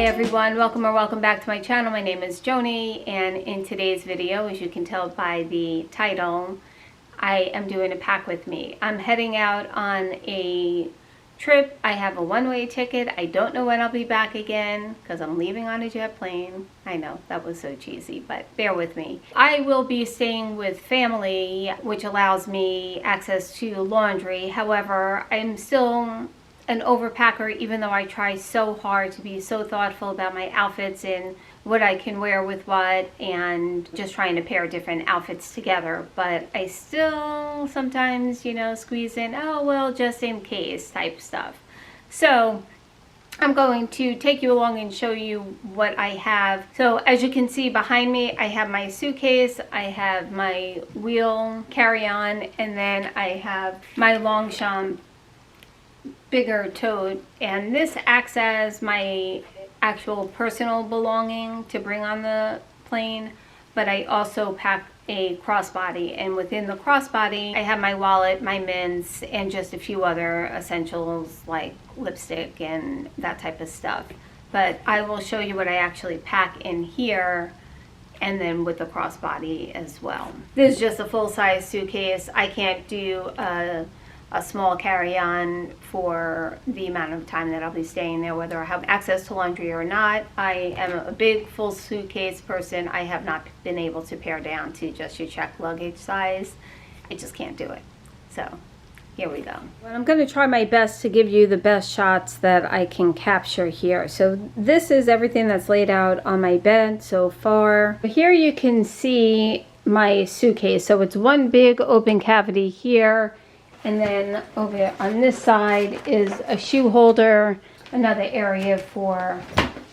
everyone, welcome back to my channel. My name is Joni, and in today's video, as you can tell by the title, I am doing a pack with me. I'm heading out on a trip. I have a one-way ticket. I don't know when I'll be back again because I'm leaving on a jet plane. I know, that was so cheesy, but bear with me. I will be staying with family, which allows me access to laundry. However, I'm still an overpacker, even though I try so hard to be so thoughtful about my outfits and what I can wear with what, and just trying to pair different outfits together. But I still sometimes, squeeze in, oh well, just in case type stuff. So I'm going to take you along and show you what I have. So as you can see behind me, I have my suitcase, I have my wheel carry-on, and then I have my Longchamp bigger tote, and this acts as my actual personal belonging to bring on the plane, but I also pack a crossbody, and within the crossbody I have my wallet, my mints, and just a few other essentials like lipstick and that type of stuff. But I will show you what I actually pack in here, and then with the crossbody as well. This is just a full-size suitcase. I can't do a small carry-on for the amount of time that I'll be staying there, whether I have access to laundry or not. I am a big full suitcase person. I have not been able to pare down to just your checked luggage size. I just can't do it. So here we go. Well, I'm going to try my best to give you the best shots that I can capture here. So this is everything that's laid out on my bed so far. Here you can see my suitcase. So it's one big open cavity here. And then over on this side is a shoe holder, another area for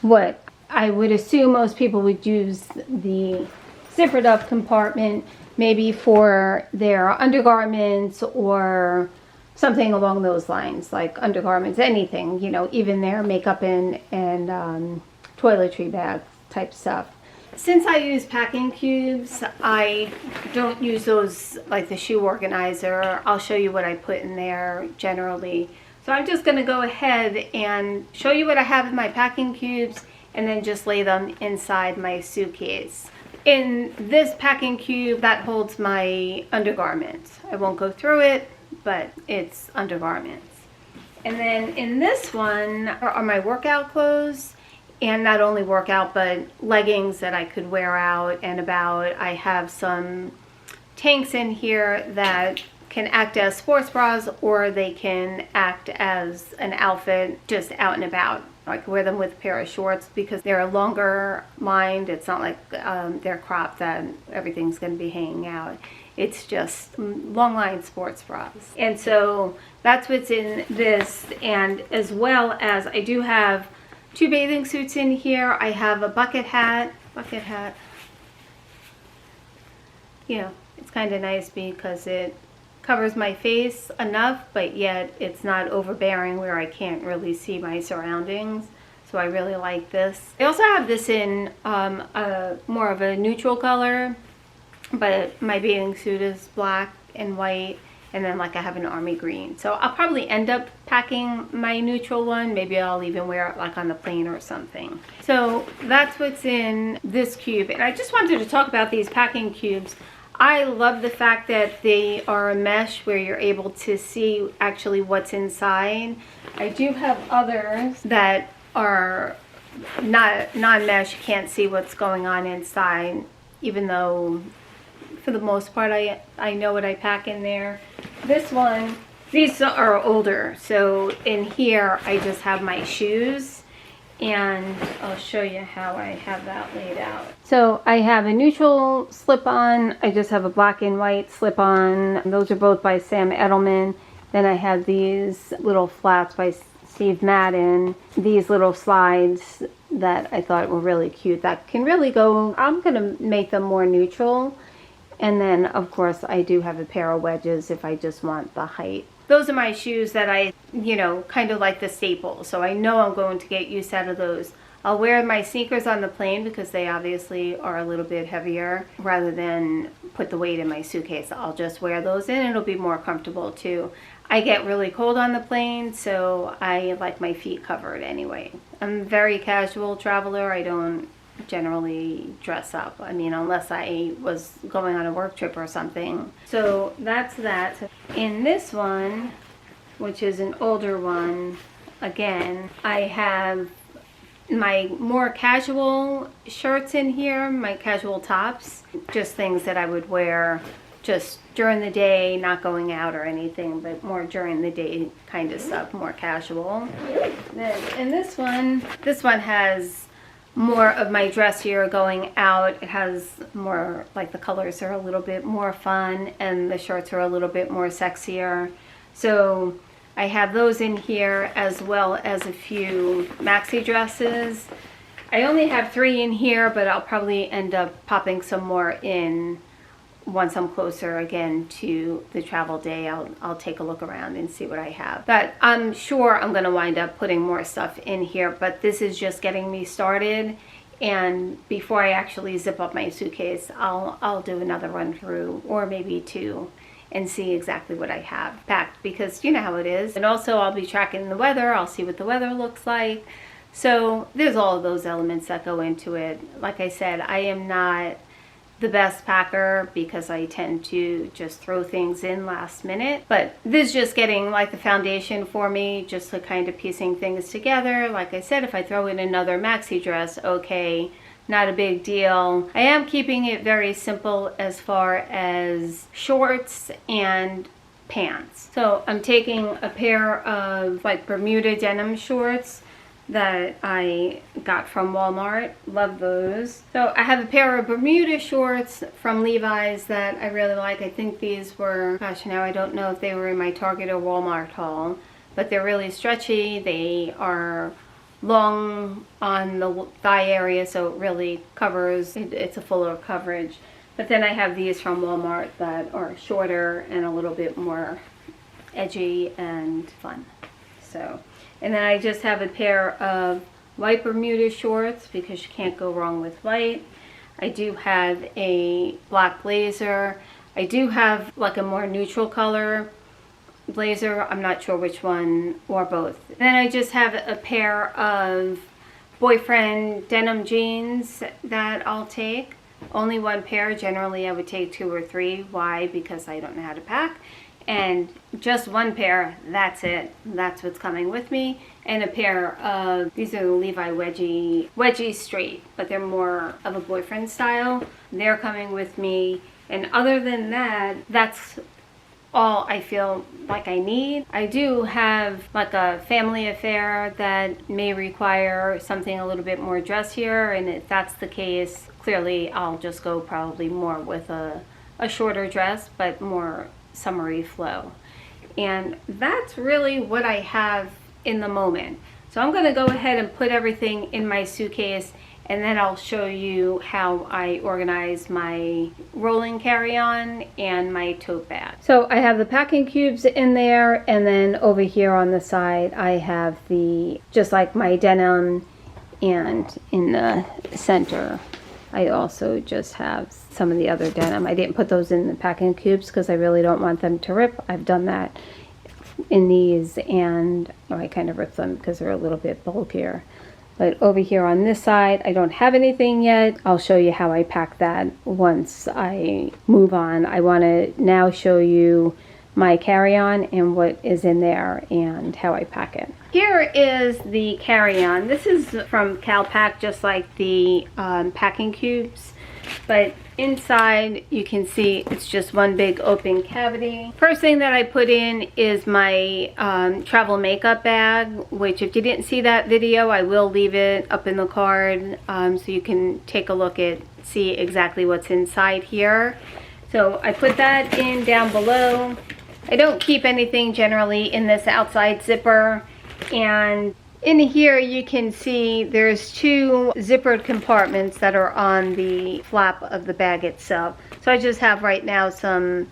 what I would assume most people would use the zippered up compartment, maybe for their undergarments or something along those lines, like undergarments, anything, even their makeup and toiletry bag type stuff. Since I use packing cubes, I don't use those like the shoe organizer. I'll show you what I put in there generally. So I'm just going to go ahead and show you what I have in my packing cubes and then just lay them inside my suitcase. In this packing cube, that holds my undergarments. I won't go through it, but it's undergarments. And then in this one are my workout clothes. And not only workout, but leggings that I could wear out and about. I have some tanks in here that can act as sports bras, or they can act as an outfit just out and about. I can wear them with a pair of shorts because they're longer lined. It's not like they're cropped that everything's going to be hanging out. It's just long line sports bras. And so that's what's in this. And as well as I do have two bathing suits in here. I have a bucket hat. It's kind of nice because it covers my face enough, but yet it's not overbearing where I can't really see my surroundings. So I really like this. I also have this in more of a neutral color, but my bathing suit is black and white. And then like I have an army green. So I'll probably end up packing my neutral one. Maybe I'll even wear it like on the plane or something. So that's what's in this cube. And I just wanted to talk about these packing cubes. I love the fact that they are a mesh where you're able to see actually what's inside. I do have others that are not non-mesh. You can't see what's going on inside, even though for the most part I know what I pack in there. This one, these are older, so in here I just have my shoes, and I'll show you how I have that laid out. So I have a neutral slip-on, I just have a black and white slip-on. Those are both by Sam Edelman. Then I have these little flats by Steve Madden, these little slides that I thought were really cute that can really go, I'm gonna make them more neutral. And then, of course, I do have a pair of wedges if I just want the height. Those are my shoes that I, kind of like the staple. So I know I'm going to get use out of those. I'll wear my sneakers on the plane because they obviously are a little bit heavier. Rather than put the weight in my suitcase, I'll just wear those in. It'll be more comfortable too. I get really cold on the plane, so I like my feet covered anyway. I'm a very casual traveler. I don't generally dress up. I mean, unless I was going on a work trip or something. So that's that. In this one, which is an older one, again, I have my more casual shirts in here, my casual tops, just things that I would wear just during the day, not going out or anything, but more during the day kind of stuff, more casual. And this one has more of my dressier going out. It has more, like the colors are a little bit more fun and the shirts are a little bit more sexier. So I have those in here, as well as a few maxi dresses. I only have 3 in here, but I'll probably end up popping some more in once I'm closer again to the travel day. I'll take a look around and see what I have. But I'm sure I'm going to wind up putting more stuff in here, but this is just getting me started. And before I actually zip up my suitcase, I'll do another run through, or maybe 2, and see exactly what I have packed, because you know how it is. And also I'll be tracking the weather. I'll see what the weather looks like. So there's all of those elements that go into it. Like I said, I am not the best packer because I tend to just throw things in last minute, but this is just getting like the foundation for me, just to kind of piecing things together. Like I said, if I throw in another maxi dress, okay, not a big deal. I am keeping it very simple as far as shorts and pants. So I'm taking a pair of like Bermuda denim shorts that I got from Walmart. Love those. So I have a pair of Bermuda shorts from Levi's that I really like. I think these were, gosh, now I don't know if they were in my Target or Walmart haul, but they're really stretchy. They are long on the thigh area, so it really covers, it's a fuller coverage. But then I have these from Walmart that are shorter and a little bit more edgy and fun. So, and then I just have a pair of white Bermuda shorts because you can't go wrong with white. I do have a black blazer. I do have like a more neutral color blazer. I'm not sure which one, or both. Then I just have a pair of boyfriend denim jeans that I'll take. Only one pair. Generally I would take 2 or 3. Why? Because I don't know how to pack. And just one pair, that's it. That's what's coming with me. And a pair of, these are the Levi wedgie straight, but they're more of a boyfriend style. They're coming with me. And other than that, that's all I feel like I need. I do have like a family affair that may require something a little bit more dressier, and if that's the case, clearly I'll just go probably more with a shorter dress, but more summery flow. And that's really what I have in the moment. So I'm going to go ahead and put everything in my suitcase, and then I'll show you how I organize my rolling carry-on and my tote bag. So I have the packing cubes in there, and then over here on the side I have the, just like my denim, and in the center I also just have some of the other denim. I didn't put those in the packing cubes because I really don't want them to rip. I've done that in these, and I kind of rip them because they're a little bit bulkier. But over here on this side, I don't have anything yet. I'll show you how I pack that once I move on. I want to now show you my carry-on and what is in there and how I pack it. Here is the carry-on. This is from CalPack, just like the packing cubes, but inside you can see it's just one big open cavity. First thing that I put in is my travel makeup bag, which if you didn't see that video, I will leave it up in the card so you can take a look at, see exactly what's inside here. So I put that in down below. I don't keep anything generally in this outside zipper, and in here you can see there's 2 zippered compartments that are on the flap of the bag itself. So I just have right now some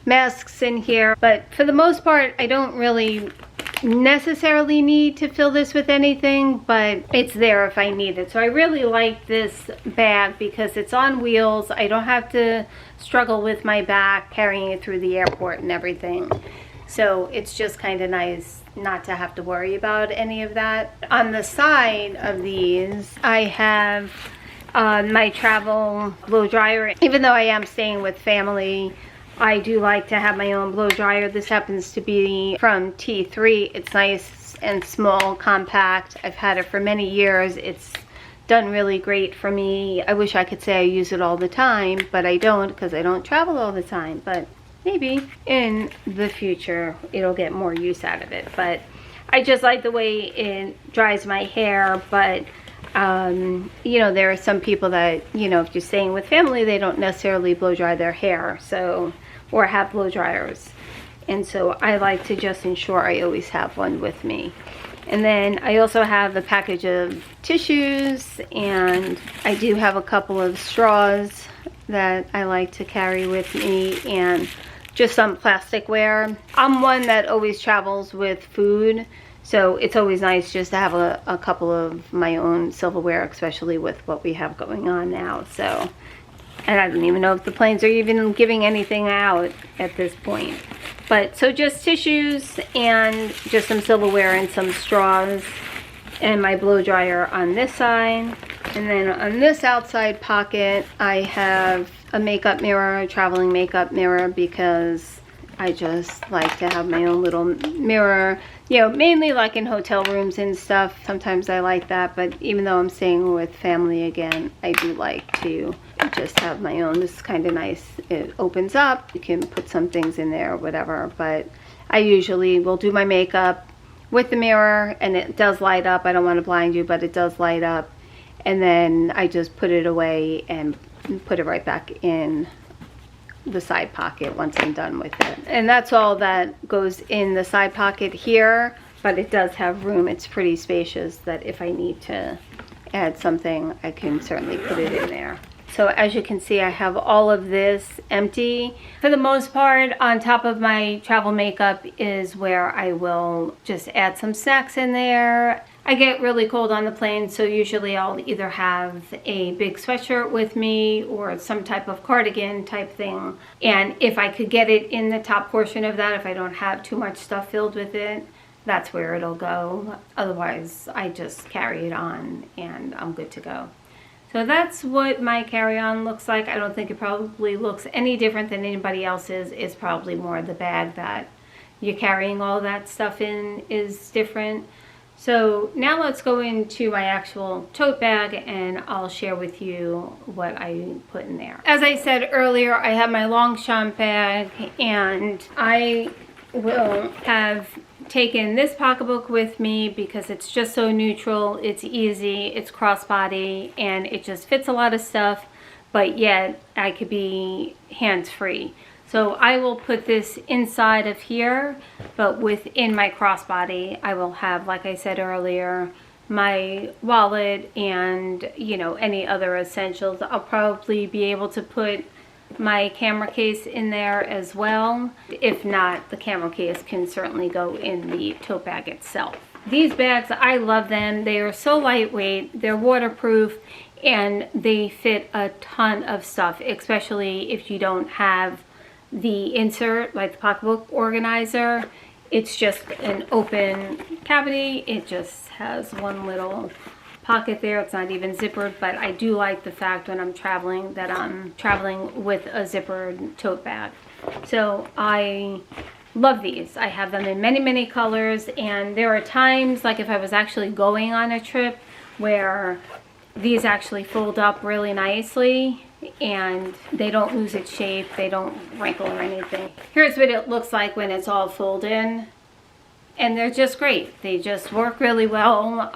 masks in here, but for the most part I don't really necessarily need to fill this with anything, but it's there if I need it. So I really like this bag because it's on wheels. I don't have to struggle with my back carrying it through the airport and everything. So it's just kind of nice not to have to worry about any of that. On the side of these, I have my travel blow dryer. Even though I am staying with family, I do like to have my own blow dryer. This happens to be from T3. It's nice and small, compact. I've had it for many years. It's done really great for me. I wish I could say I use it all the time, but I don't because I don't travel all the time. But maybe in the future it'll get more use out of it. But I just like the way it dries my hair. But you know, there are some people that, you know, if you're staying with family, they don't necessarily blow dry their hair, so, or have blow dryers. And so I like to just ensure I always have one with me. And then I also have a package of tissues, and I do have a couple of straws that I like to carry with me, and just some plasticware. I'm one that always travels with food, so it's always nice just to have a couple of my own silverware, especially with what we have going on now. So, and I don't even know if the planes are even giving anything out at this point. But so just tissues and just some silverware and some straws, and my blow dryer on this side. And then on this outside pocket, I have a makeup mirror, a traveling makeup mirror, because I just like to have my own little mirror. You know, mainly like in hotel rooms and stuff. Sometimes I like that, but even though I'm staying with family again, I do like to just have my own. This is kind of nice. It opens up. You can put some things in there or whatever, but I usually will do my makeup with the mirror, and it does light up. I don't want to blind you, but it does light up. And then I just put it away and put it right back in the side pocket once I'm done with it. And that's all that goes in the side pocket here, but it does have room. It's pretty spacious that if I need to add something, I can certainly put it in there. So as you can see, I have all of this empty. For the most part, on top of my travel makeup is where I will just add some snacks in there. I get really cold on the plane, so usually I'll either have a big sweatshirt with me or some type of cardigan type thing. And if I could get it in the top portion of that, if I don't have too much stuff filled with it, that's where it'll go. Otherwise, I just carry it on and I'm good to go. So that's what my carry-on looks like. I don't think it probably looks any different than anybody else's. It's probably more the bag that you're carrying all that stuff in is different. So now let's go into my actual tote bag and I'll share with you what I put in there. As I said earlier, I have my Longchamp bag, and I will have taken this pocketbook with me because it's just so neutral, it's easy, it's crossbody, and it just fits a lot of stuff, but yet I could be hands-free. So I will put this inside of here, but within my crossbody, I will have, like I said earlier, my wallet and, you know, any other essentials. I'll probably be able to put my camera case in there as well. If not, the camera case can certainly go in the tote bag itself. These bags, I love them. They are so lightweight, they're waterproof, and they fit a ton of stuff, especially if you don't have the insert, like the pocketbook organizer. It's just an open cavity. It just has one little pocket there. It's not even zippered, but I do like the fact when I'm traveling that I'm traveling with a zippered tote bag. So I love these. I have them in many, many colors, and there are times, like if I was actually going on a trip, where these actually fold up really nicely and they don't lose its shape, they don't wrinkle or anything. Here's what it looks like when it's all folded in, and they're just great. They just work really well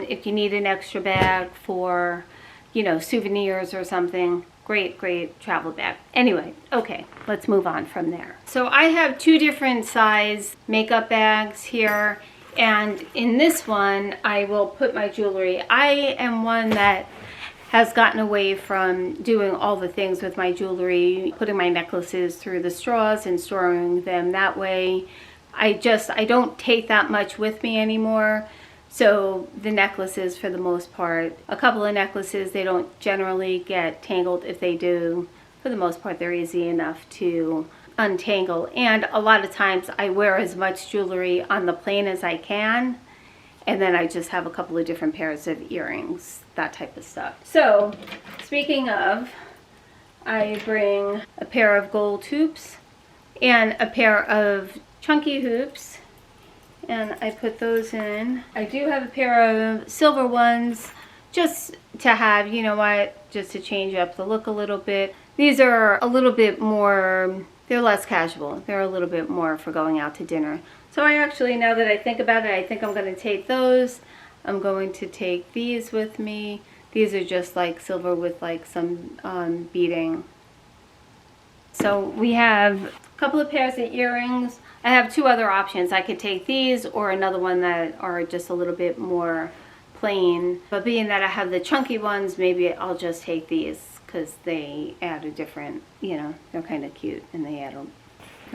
if you need an extra bag for, you know, souvenirs or something. Great, great travel bag. Anyway, okay, let's move on from there. So I have two different size makeup bags here, and in this one I will put my jewelry. I am one that has gotten away from doing all the things with my jewelry, putting my necklaces through the straws and storing them that way. I don't take that much with me anymore. So the necklaces, for the most part, a couple of necklaces, they don't generally get tangled. If they do, for the most part, they're easy enough to untangle. And a lot of times I wear as much jewelry on the plane as I can, and then I just have a couple of different pairs of earrings, that type of stuff. So speaking of, I bring a pair of gold hoops and a pair of chunky hoops, and I put those in. I do have a pair of silver ones just to have, you know what, just to change up the look a little bit. These are a little bit more, they're less casual. They're a little bit more for going out to dinner. So I actually, now that I think about it, I think I'm going to take those. I'm going to take these with me. These are just like silver with like some beading. So we have a couple of pairs of earrings. I have two other options. I could take these or another one that are just a little bit more plain. But being that I have the chunky ones, maybe I'll just take these because they add a different, you know, they're kind of cute and they add a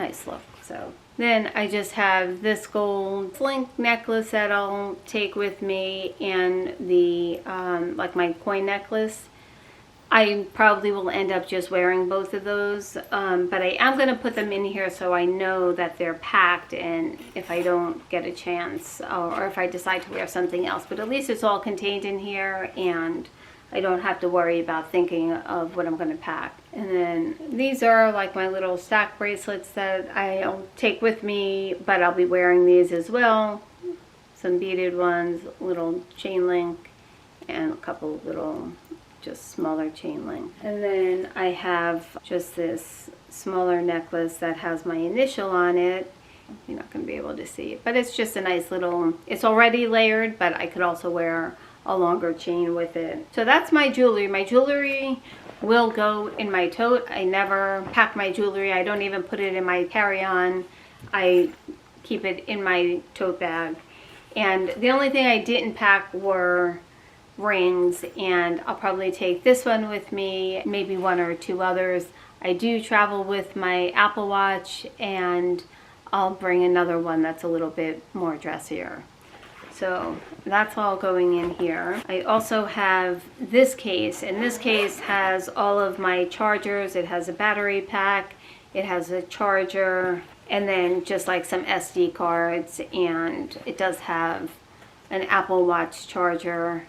nice look. So then I just have this gold flink necklace that I'll take with me, and the like my coin necklace. I probably will end up just wearing both of those, but I am going to put them in here so I know that they're packed, and if I don't get a chance or if I decide to wear something else, but at least it's all contained in here and I don't have to worry about thinking of what I'm going to pack. And then these are like my little stack bracelets that I'll take with me, but I'll be wearing these as well. Some beaded ones, little chain link, and a couple little just smaller chain link. And then I have just this smaller necklace that has my initial on it. You're not going to be able to see it, but it's just a nice little, it's already layered, but I could also wear a longer chain with it. So that's my jewelry. My jewelry will go in my tote. I never pack my jewelry. I don't even put it in my carry-on. I keep it in my tote bag. And the only thing I didn't pack were rings, and I'll probably take this one with me, maybe one or two others. I do travel with my Apple Watch, and I'll bring another one that's a little bit more dressier. So that's all going in here. I also have this case, and this case has all of my chargers. It has a battery pack, it has a charger, and then just like some SD cards, and it does have an Apple Watch charger.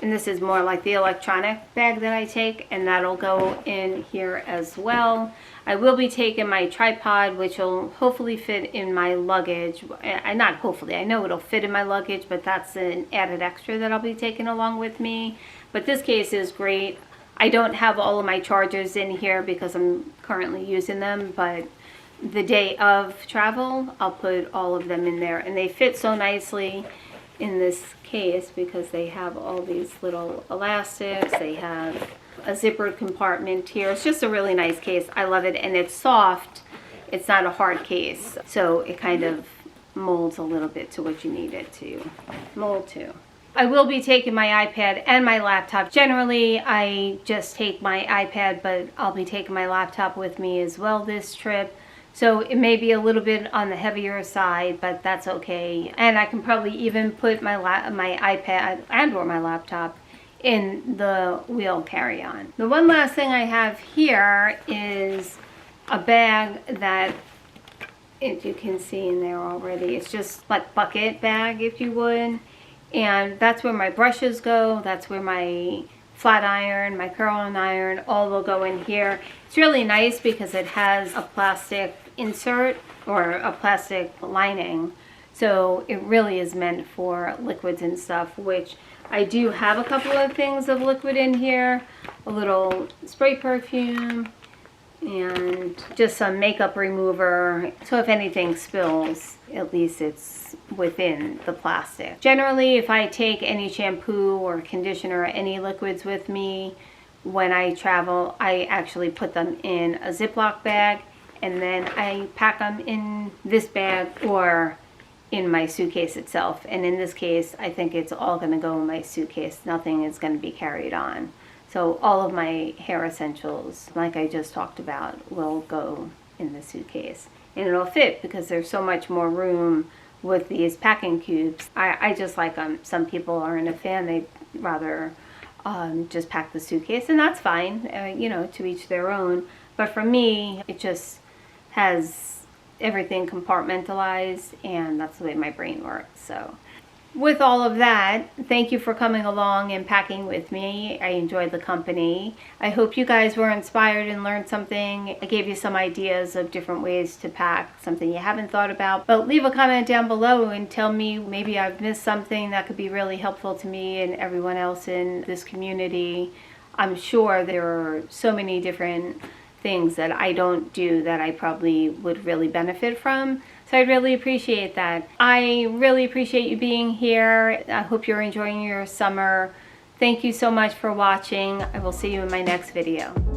And this is more like the electronic bag that I take, and that'll go in here as well. I will be taking my tripod, which will hopefully fit in my luggage. Not hopefully, I know it'll fit in my luggage, but that's an added extra that I'll be taking along with me. But this case is great. I don't have all of my chargers in here because I'm currently using them, but the day of travel, I'll put all of them in there. And they fit so nicely in this case because they have all these little elastics. They have a zippered compartment here. It's just a really nice case. I love it, and it's soft. It's not a hard case, so it kind of molds a little bit to what you need it to mold to. I will be taking my iPad and my laptop. Generally, I just take my iPad, but I'll be taking my laptop with me as well this trip. So it may be a little bit on the heavier side, but that's okay. And I can probably even put my iPad and or my laptop in the wheel carry-on. The one last thing I have here is a bag that, if you can see in there already, it's just like bucket bag, if you would. And that's where my brushes go. That's where my flat iron, my curling iron, all will go in here. It's really nice because it has a plastic insert or a plastic lining. So it really is meant for liquids and stuff, which I do have a couple of things of liquid in here. A little spray perfume and just some makeup remover. So if anything spills, at least it's within the plastic. Generally, if I take any shampoo or conditioner or any liquids with me when I travel, I actually put them in a Ziploc bag, and then I pack them in this bag or in my suitcase itself. And in this case, I think it's all going to go in my suitcase. Nothing is going to be carried on. So all of my hair essentials, like I just talked about, will go in the suitcase. and it'll fit because there's so much more room with these packing cubes. I just like them. Some people aren't a fan. They'd rather just pack the suitcase, and that's fine, you know, to each their own. But for me, it just has everything compartmentalized, and that's the way my brain works. So with all of that, thank you for coming along and packing with me. I enjoyed the company. I hope you guys were inspired and learned something. I gave you some ideas of different ways to pack, something you haven't thought about. But leave a comment down below and tell me maybe I've missed something that could be really helpful to me and everyone else in this community. I'm sure there are so many different things that I don't do that I probably would really benefit from. So I'd really appreciate that. I really appreciate you being here. I hope you're enjoying your summer. Thank you so much for watching. I will see you in my next video.